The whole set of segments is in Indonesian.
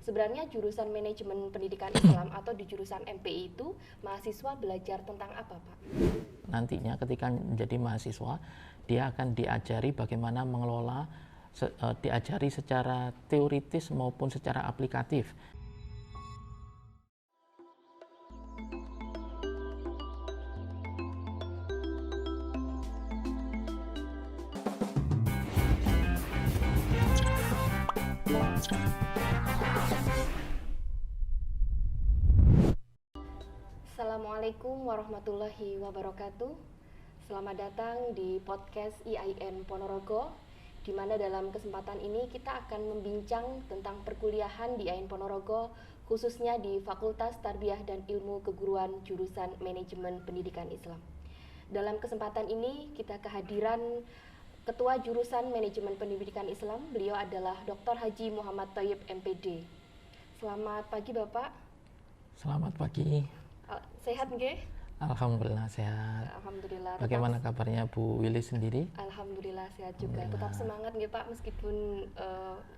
Sebenarnya jurusan manajemen pendidikan Islam atau di jurusan MPI itu mahasiswa belajar tentang apa, Pak? Nantinya ketika menjadi mahasiswa, dia akan diajari bagaimana mengelola, diajari secara teoritis maupun secara aplikatif. Assalamualaikum warahmatullahi wabarakatuh. Selamat datang di podcast IAIN Ponorogo, di mana dalam kesempatan ini kita akan membincang tentang perkuliahan di IAIN Ponorogo, khususnya di Fakultas Tarbiyah dan Ilmu Keguruan jurusan Manajemen Pendidikan Islam. Dalam kesempatan ini kita kehadiran Ketua Jurusan Manajemen Pendidikan Islam, beliau adalah Dr. Haji Muhammad Thayyib MPD. Selamat pagi Bapak. Selamat pagi. Sehat nggih? Alhamdulillah sehat. Alhamdulillah. Bagaimana kabarnya Bu Willy sendiri? Alhamdulillah sehat juga. Tetap semangat nggih Pak meskipun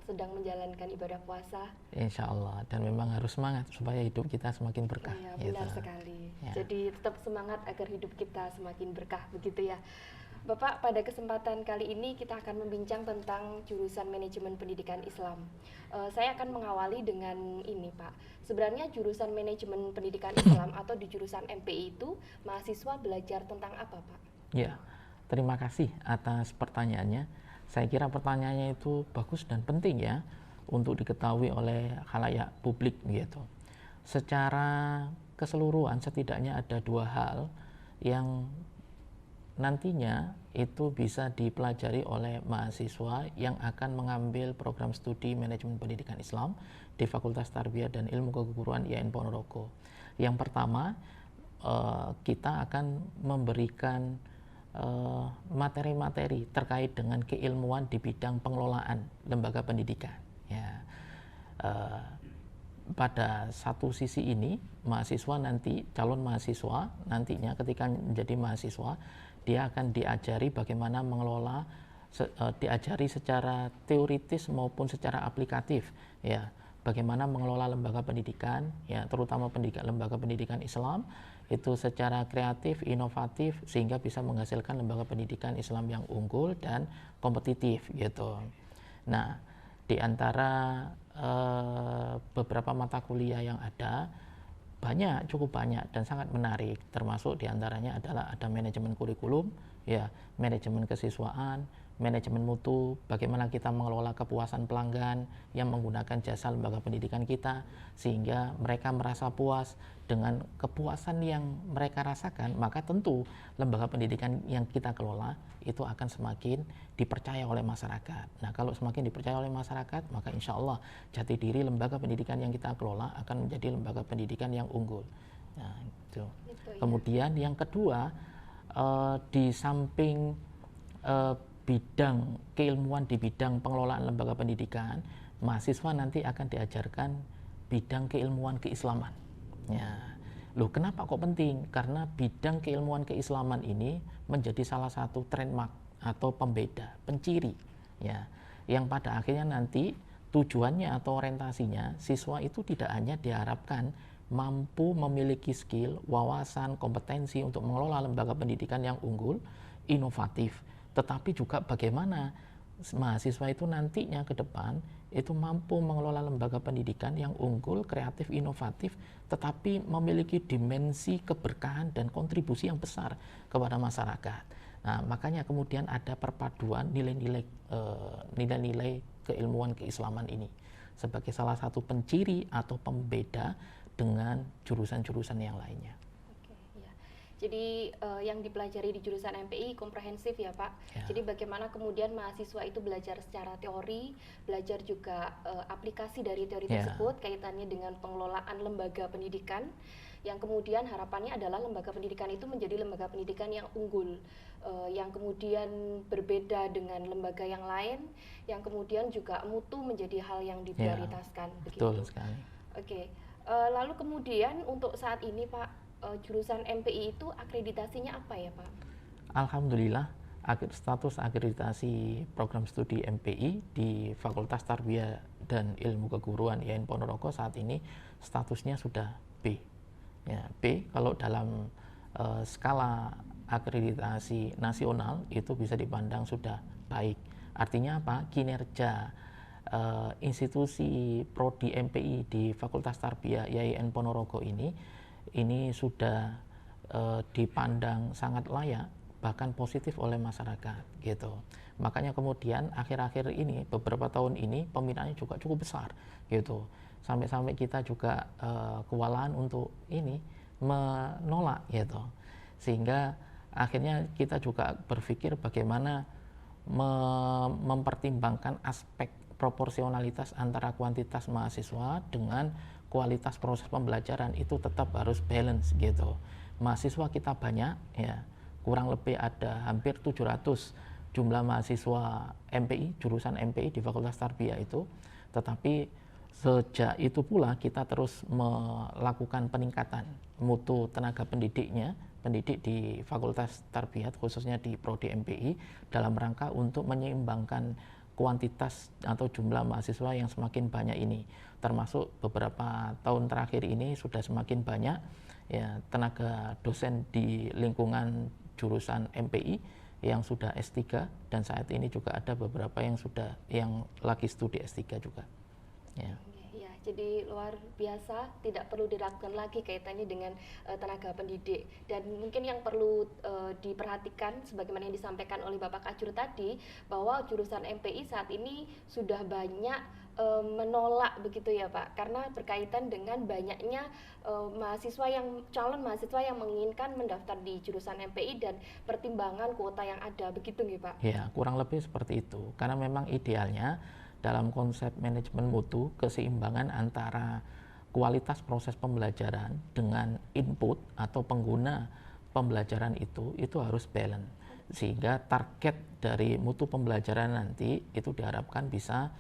sedang menjalankan ibadah puasa. Insya Allah, dan memang harus semangat supaya hidup kita semakin berkah. Iya, benar sekali. Ya. Jadi tetap semangat agar hidup kita semakin berkah, begitu ya. Bapak, pada kesempatan kali ini kita akan membincang tentang jurusan manajemen pendidikan Islam. Saya akan mengawali dengan ini, Pak. Sebenarnya jurusan manajemen pendidikan Islam atau di jurusan MPI itu mahasiswa belajar tentang apa, Pak? Ya, terima kasih atas pertanyaannya. Saya kira pertanyaannya itu bagus dan penting ya untuk diketahui oleh khalayak publik gitu. Secara keseluruhan setidaknya ada dua hal yang nantinya itu bisa dipelajari oleh mahasiswa yang akan mengambil program studi manajemen pendidikan Islam di Fakultas Tarbiyah dan Ilmu Keguruan IAIN Ponorogo. Yang pertama, kita akan memberikan materi-materi terkait dengan keilmuan di bidang pengelolaan lembaga pendidikan. Ya. Pada satu sisi ini, mahasiswa nanti, calon mahasiswa nantinya ketika menjadi mahasiswa, dia akan diajari bagaimana mengelola, diajari secara teoritis maupun secara aplikatif, ya, bagaimana mengelola lembaga pendidikan, ya, terutama lembaga pendidikan Islam itu secara kreatif, inovatif, sehingga bisa menghasilkan lembaga pendidikan Islam yang unggul dan kompetitif, gitu. Nah, di antara beberapa mata kuliah yang ada, cukup banyak dan sangat menarik, termasuk diantaranya adalah ada manajemen kurikulum, ya, manajemen kesiswaan, manajemen mutu, bagaimana kita mengelola kepuasan pelanggan yang menggunakan jasa lembaga pendidikan kita, sehingga mereka merasa puas. Dengan kepuasan yang mereka rasakan, maka tentu lembaga pendidikan yang kita kelola itu akan semakin dipercaya oleh masyarakat. Nah, kalau semakin dipercaya oleh masyarakat, maka insya Allah jati diri lembaga pendidikan yang kita kelola akan menjadi lembaga pendidikan yang unggul. Nah, itu. Ya. Kemudian yang kedua, di samping bidang keilmuan di bidang pengelolaan lembaga pendidikan, mahasiswa nanti akan diajarkan bidang keilmuan keislaman. Ya. Loh, kenapa kok penting? Karena bidang keilmuan keislaman ini menjadi salah satu trademark atau pembeda, penciri, ya, yang pada akhirnya nanti tujuannya atau orientasinya siswa itu tidak hanya diharapkan mampu memiliki skill, wawasan, kompetensi untuk mengelola lembaga pendidikan yang unggul, inovatif, tetapi juga bagaimana mahasiswa itu nantinya ke depan itu mampu mengelola lembaga pendidikan yang unggul, kreatif, inovatif, tetapi memiliki dimensi keberkahan dan kontribusi yang besar kepada masyarakat. Nah, makanya kemudian ada perpaduan nilai-nilai keilmuan keislaman ini sebagai salah satu penciri atau pembeda dengan jurusan-jurusan yang lainnya. Jadi yang dipelajari di jurusan MPI komprehensif ya Pak. Ya. Jadi bagaimana kemudian mahasiswa itu belajar secara teori, belajar juga aplikasi dari teori tersebut kaitannya dengan pengelolaan lembaga pendidikan. Yang kemudian harapannya adalah lembaga pendidikan itu menjadi lembaga pendidikan yang unggul, yang kemudian berbeda dengan lembaga yang lain, yang kemudian juga mutu menjadi hal yang diprioritaskan. Betul sekali. Oke. Lalu kemudian untuk saat ini Pak, jurusan MPI itu akreditasinya apa ya Pak? Alhamdulillah status akreditasi program studi MPI di Fakultas Tarbiyah dan Ilmu Keguruan IAIN Ponorogo saat ini statusnya sudah B. Ya, B kalau dalam skala akreditasi nasional itu bisa dipandang sudah baik. Artinya apa? Kinerja institusi prodi MPI di Fakultas Tarbiyah IAIN Ponorogo ini sudah dipandang sangat layak, bahkan positif oleh masyarakat gitu. Makanya kemudian akhir-akhir ini, beberapa tahun ini peminaatnya juga cukup besar gitu. Sampai-sampai kita juga kewalahan untuk ini menolak gitu. Sehingga akhirnya kita juga berpikir bagaimana mempertimbangkan aspek proporsionalitas antara kuantitas mahasiswa dengan kualitas proses pembelajaran itu tetap harus balance gitu. Mahasiswa kita banyak ya, kurang lebih ada hampir 700 jumlah mahasiswa MPI, jurusan MPI di Fakultas Tarbiyah itu, tetapi sejak itu pula kita terus melakukan peningkatan mutu tenaga pendidik di Fakultas Tarbiyah khususnya di prodi MPI dalam rangka untuk menyeimbangkan kuantitas atau jumlah mahasiswa yang semakin banyak ini, termasuk beberapa tahun terakhir ini sudah semakin banyak ya tenaga dosen di lingkungan jurusan MPI yang sudah S3 dan saat ini juga ada beberapa yang lagi studi S3 juga ya. Ya, jadi luar biasa, tidak perlu diragukan lagi kaitannya dengan tenaga pendidik. Dan mungkin yang perlu diperhatikan sebagaimana yang disampaikan oleh Bapak Kajur tadi, bahwa jurusan MPI saat ini sudah banyak menolak begitu ya Pak, karena berkaitan dengan banyaknya calon mahasiswa yang menginginkan mendaftar di jurusan MPI dan pertimbangan kuota yang ada, begitu nggih Pak? Ya, kurang lebih seperti itu. Karena memang idealnya dalam konsep manajemen mutu, keseimbangan antara kualitas proses pembelajaran dengan input atau pengguna pembelajaran itu harus balance. Sehingga target dari mutu pembelajaran nanti itu diharapkan bisa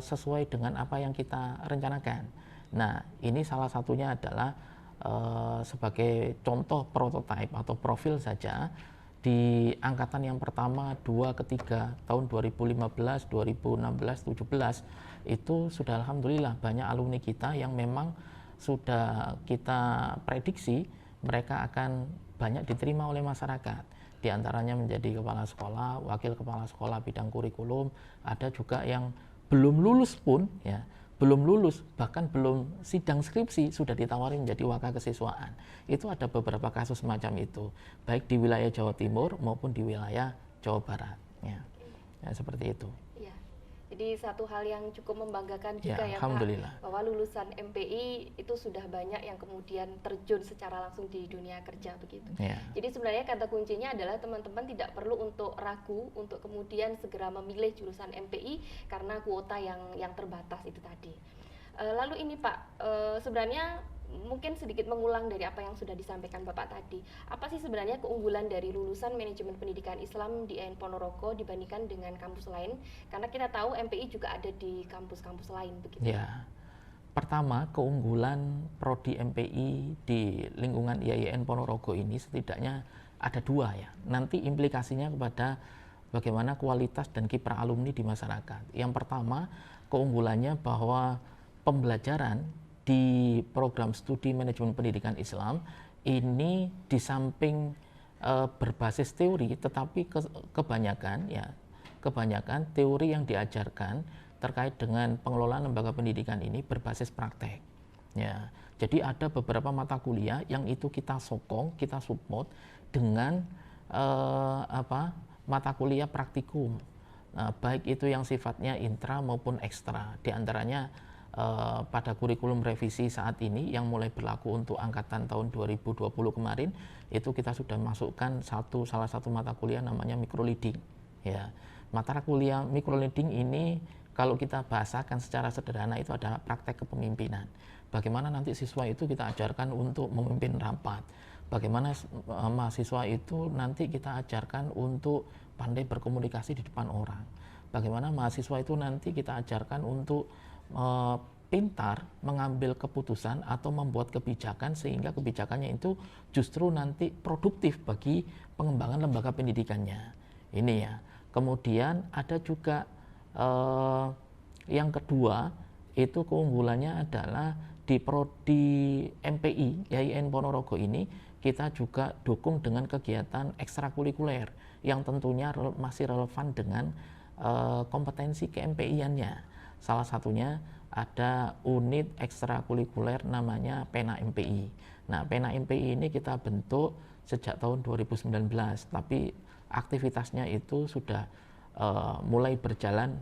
sesuai dengan apa yang kita rencanakan. Nah, ini salah satunya adalah sebagai contoh prototipe atau profil saja. Di angkatan yang pertama, 2, ketiga tahun 2015, 2016, 17 itu sudah alhamdulillah banyak alumni kita yang memang sudah kita prediksi mereka akan banyak diterima oleh masyarakat. Di antaranya menjadi kepala sekolah, wakil kepala sekolah bidang kurikulum, ada juga yang belum lulus pun ya, belum lulus, bahkan belum sidang skripsi sudah ditawari menjadi wakakesiswaan. Itu ada beberapa kasus semacam itu, baik di wilayah Jawa Timur maupun di wilayah Jawa Barat. Ya, seperti itu. Ya, jadi satu hal yang cukup membanggakan juga ya Pak, bahwa lulusan MPI itu sudah banyak yang kemudian terjun secara langsung di dunia kerja begitu. Ya. Jadi sebenarnya kata kuncinya adalah teman-teman tidak perlu untuk ragu untuk kemudian segera memilih jurusan MPI karena kuota yang terbatas itu tadi. Lalu ini Pak, sebenarnya mungkin sedikit mengulang dari apa yang sudah disampaikan Bapak tadi. Apa sih sebenarnya keunggulan dari lulusan manajemen pendidikan Islam di IAIN Ponorogo dibandingkan dengan kampus lain? Karena kita tahu MPI juga ada di kampus-kampus lain begitu. Ya. Pertama, keunggulan prodi MPI di lingkungan IAIN Ponorogo ini setidaknya ada dua ya. Nanti implikasinya kepada bagaimana kualitas dan kiprah alumni di masyarakat. Yang pertama, keunggulannya bahwa pembelajaran di program studi manajemen pendidikan Islam ini di samping berbasis teori, tetapi kebanyakan teori yang diajarkan terkait dengan pengelolaan lembaga pendidikan ini berbasis praktek. Ya, jadi ada beberapa mata kuliah yang itu kita sokong, kita support dengan mata kuliah praktikum, baik itu yang sifatnya intra maupun ekstra. Di antaranya pada kurikulum revisi saat ini yang mulai berlaku untuk angkatan tahun 2020 kemarin itu kita sudah masukkan salah satu mata kuliah namanya microleading. Ya, mata kuliah microleading ini kalau kita bahasakan secara sederhana itu adalah praktek kepemimpinan. Bagaimana nanti siswa itu kita ajarkan untuk memimpin rapat. Bagaimana mahasiswa itu nanti kita ajarkan untuk pandai berkomunikasi di depan orang. Bagaimana mahasiswa itu nanti kita ajarkan untuk pintar mengambil keputusan atau membuat kebijakan sehingga kebijakannya itu justru nanti produktif bagi pengembangan lembaga pendidikannya. Ini ya. Kemudian ada juga Yang kedua, itu keunggulannya adalah di prodi MPI IAIN Ponorogo ini kita juga dukung dengan kegiatan ekstrakurikuler yang tentunya masih relevan dengan kompetensi ke-MPI-annya. Salah satunya ada unit ekstrakurikuler namanya Pena MPI. Nah, Pena MPI ini kita bentuk sejak tahun 2019, tapi aktivitasnya itu sudah mulai berjalan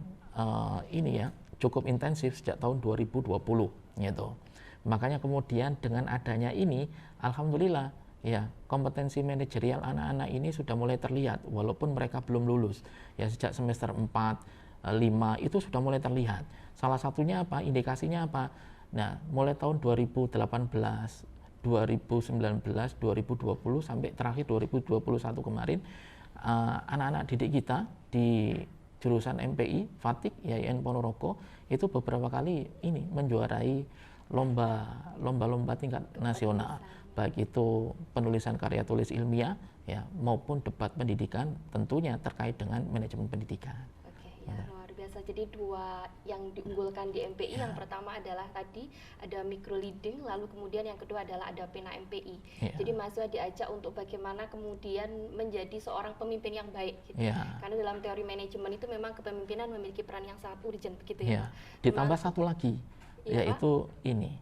ini ya cukup intensif sejak tahun 2020 gitu. Makanya kemudian dengan adanya ini, alhamdulillah ya kompetensi manajerial anak-anak ini sudah mulai terlihat walaupun mereka belum lulus. Ya sejak semester 4, 5 itu sudah mulai terlihat. Salah satunya apa? Indikasinya apa? Nah, mulai tahun 2018, 2019, 2020 sampai terakhir 2021 kemarin, anak-anak didik kita di jurusan MPI Fatik IAIN Ponorogo itu beberapa kali ini menjuarai lomba tingkat nasional, baik itu penulisan karya tulis ilmiah ya maupun debat pendidikan tentunya terkait dengan manajemen pendidikan. Ya, luar biasa. Jadi dua yang diunggulkan di MPI, yang pertama adalah tadi ada micro leading, lalu kemudian yang kedua adalah ada Pena MPI. Jadi mahasiswa diajak untuk bagaimana kemudian menjadi seorang pemimpin yang baik gitu. Karena dalam teori manajemen itu memang kepemimpinan memiliki peran yang sangat urgent begitu ya. Ditambah satu lagi yaitu ini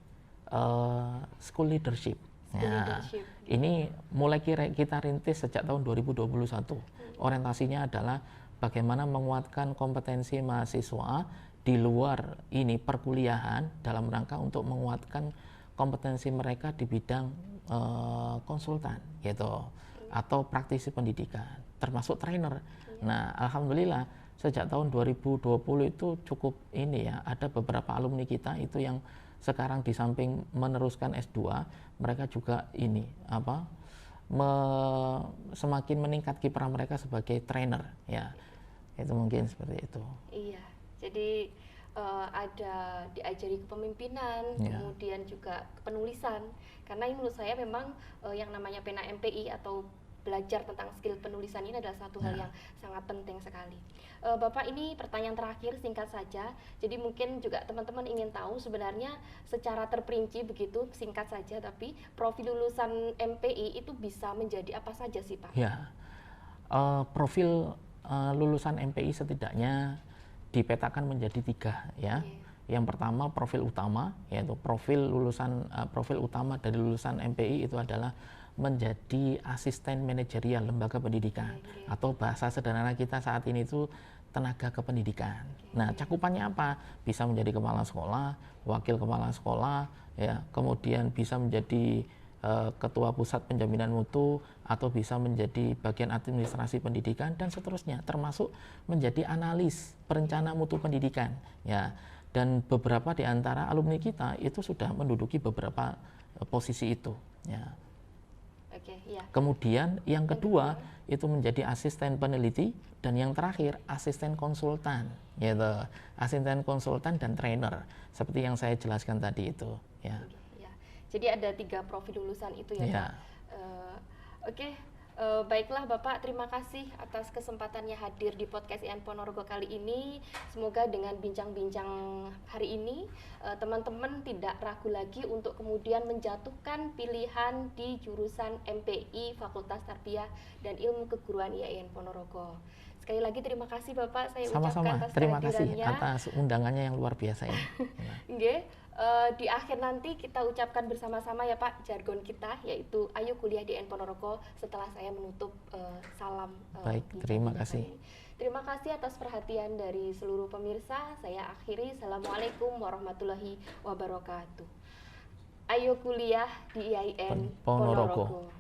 school leadership. Ini mulai kita rintis sejak tahun 2021. Orientasinya adalah bagaimana menguatkan kompetensi mahasiswa di luar ini perkuliahan dalam rangka untuk menguatkan kompetensi mereka di bidang konsultan gitu atau praktisi pendidikan termasuk trainer. Nah, alhamdulillah sejak tahun 2020 itu cukup ini ya, ada beberapa alumni kita itu yang sekarang di samping meneruskan S2, mereka juga ini semakin meningkat kiprah mereka sebagai trainer ya. Itu mungkin seperti itu. Iya, jadi ada diajari kepemimpinan, kemudian juga penulisan. Karena ini menurut saya memang yang namanya Pena MPI atau belajar tentang skill penulisan ini adalah satu hal yang sangat penting sekali. Bapak, ini pertanyaan terakhir singkat saja. Jadi mungkin juga teman-teman ingin tahu sebenarnya secara terperinci begitu singkat saja, tapi profil lulusan MPI itu bisa menjadi apa saja sih Pak? Ya, profil lulusan MPI setidaknya dipetakan menjadi 3 ya. Yang pertama profil utama, yaitu profil utama dari lulusan MPI itu adalah menjadi asisten manajerial lembaga pendidikan atau bahasa sederhana kita saat ini itu tenaga kependidikan. Nah, cakupannya apa? Bisa menjadi kepala sekolah, wakil kepala sekolah, ya, kemudian bisa menjadi ketua pusat penjaminan mutu atau bisa menjadi bagian administrasi pendidikan dan seterusnya, termasuk menjadi analis perencana mutu pendidikan, ya. Dan beberapa di antara alumni kita itu sudah menduduki beberapa posisi itu, ya. Kemudian yang kedua itu menjadi asisten peneliti dan yang terakhir asisten konsultan, gitu. Asisten konsultan dan trainer seperti yang saya jelaskan tadi itu, ya. Jadi ada 3 profil lulusan itu ya, Pak. Baiklah Bapak, terima kasih atas kesempatannya hadir di podcast IAIN Ponorogo kali ini. Semoga dengan bincang-bincang hari ini teman-teman tidak ragu lagi untuk kemudian menjatuhkan pilihan di jurusan MPI Fakultas Tarbiyah dan Ilmu Keguruan IAIN Ponorogo. Sekali lagi terima kasih Bapak, saya ucapkan atas terima kasih atas undangannya yang luar biasa ini. Di akhir nanti kita ucapkan bersama-sama ya Pak jargon kita, yaitu ayo kuliah di IAIN Ponorogo setelah saya menutup salam. Baik, terima kasih. Terima kasih atas perhatian dari seluruh pemirsa. Saya akhiri, Assalamualaikum warahmatullahi wabarakatuh. Ayo kuliah di IAIN Ponorogo.